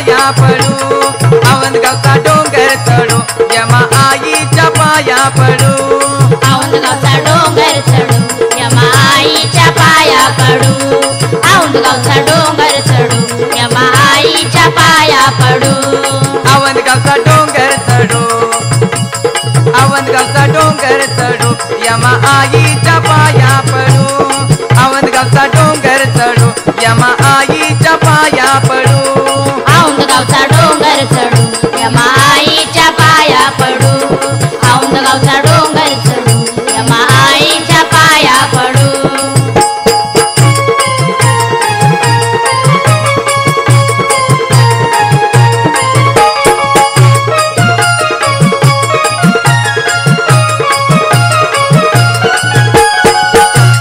पाया पडू औंधगावचा डोंगर चढू यमा आईच्या पाया पडू औंधगावचा डोंगर चढू यमा आईच्या पाया पडू औंधगावचा डोंगर चढू यमा आईच्या पाया पडू औंधगावचा डोंगर चढू औंधगावचा डोंगर चढू यमा आईच्या पाया पडू औंधगावचा डोंगर चढू यमा आईच्या पाया पडू औंधगावचा डोंगर चढू यमा आईच्या पाया पडू औंधगावचा डोंगर चढू यमा आईच्या पाया पडू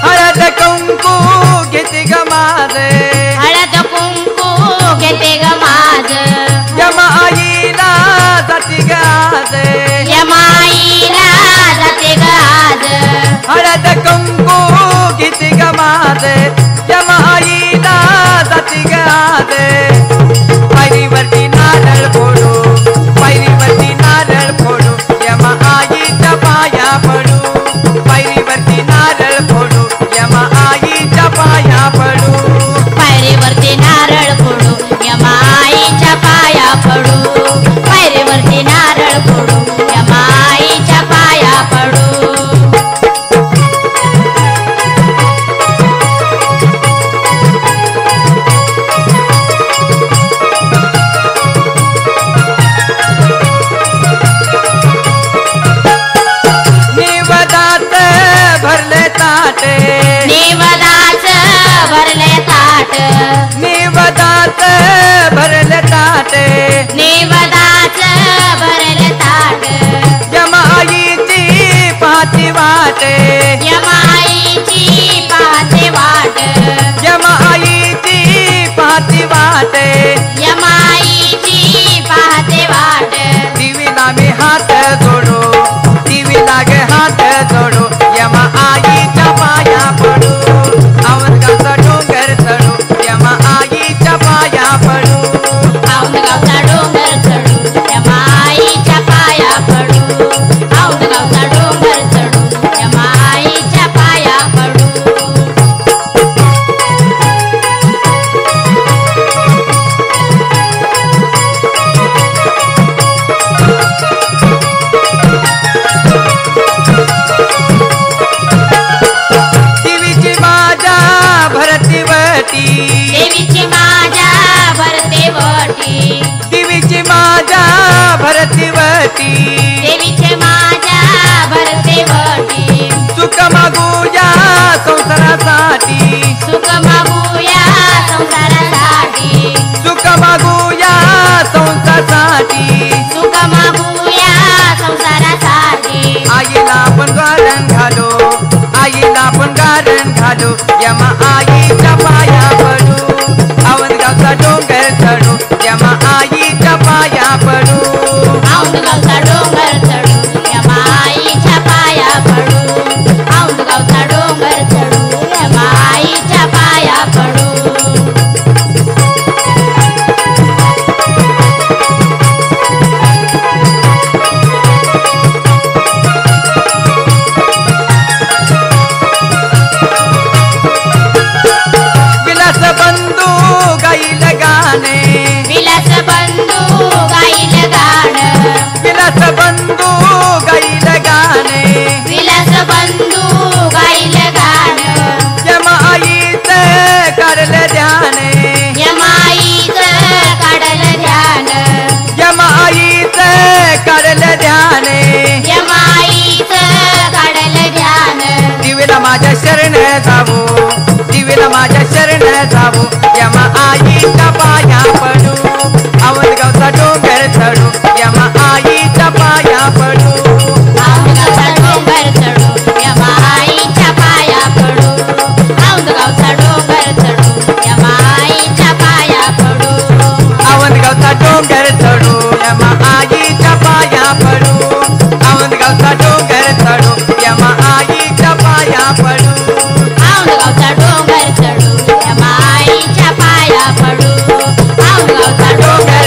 हळद कुंकू घेते ग माझे हळद कुंकू घेते ग माझ यमा आईला जाती ग आज यमाईला जाते ग आज हळद कुंकू घेते ग माझे यमा आईला जाती ग आज पायरीवरती नारळ फोडू पायरीवरती नारळ फोडू यमा आईच्या पाया पडू पायरीवरती नारळ फोडू यमा आईच्या पाया पडू पायरीवरती नारळ फोडू यमा आईच्या पाया पडू पायरीवरती नारळ फोडू यमा आईच्या पाया पडू निवदात भरले ताटे निवदाच भरले ताट निवदात भरले ताटे निवदाच भरले ताट यमा आईची पाहती वाटे यमाईची पाहते वाट यमा आईची पाहती वाटे यमाईची पाहते वाट टीव्हीला मी हात जोडू टीव्हीला गे हात जोडू यमा आईच्या पाया पडू औंधगावचा डोंगर चढू यमा आईच्या पाया पडू औंधगावचा डोंगर चढू यमा आईच्या पाया पडू औंधगावचा डोंगर चढू यमा आईच्या पाया पडू टीव्हीची माझ्या भरतीवटी देवीची माझ्या भरते वटी टीव्हीची माझ्या भरतीवटी देवीचे माझ्या भरते वटी सुख मागूया संसारासाठी सुख मागूया संसारासाठी सुख मागूया संसारासाठी सुख मागूया संसारासाठी आईला आपण गारण घालू आईला आपण गारण घालू यमा आईच्या पाया पडू औंधगावचा डोंगर चढू यमा आईच्या पाया पडू औंधगावचा डोंगर चढू यमा आईच्या पाया पडू औंधगावचा डोंगर चढू यमा आईच्या पाया पडू विलास बंधू गाईल गाणे विलास बंधू गाईल गाणं विलास बंधू गाईल गाणे विलास बंधू गाईल गाणं यमा आईचं काढलं ध्यान यमाईचं काढल ध्यान यमा आईचं काढलं ध्यान यमाईचं काढल ध्यान दिवेला माझ्या शरण जावो दिवेला माझ्या शरण जावो यमा आईच्या पाया पडू औंधगावचा डोंगर चढू यमा आईच्या पाया पडू औंधगावचा डोंगर चढू यमा आईच्या पाया पडू औंधगावचा डोंगर चढू यमा आईच्या पाया पडू औंधगावचा डोंगर चढू यमा आईच्या पाया पडू औंधगावचा डोंगर चढू यमा आईच्या पाया पडू औंधगावचा डोंगर चढू यमा आईच्या पाया पडू औंधगावचा डोंगर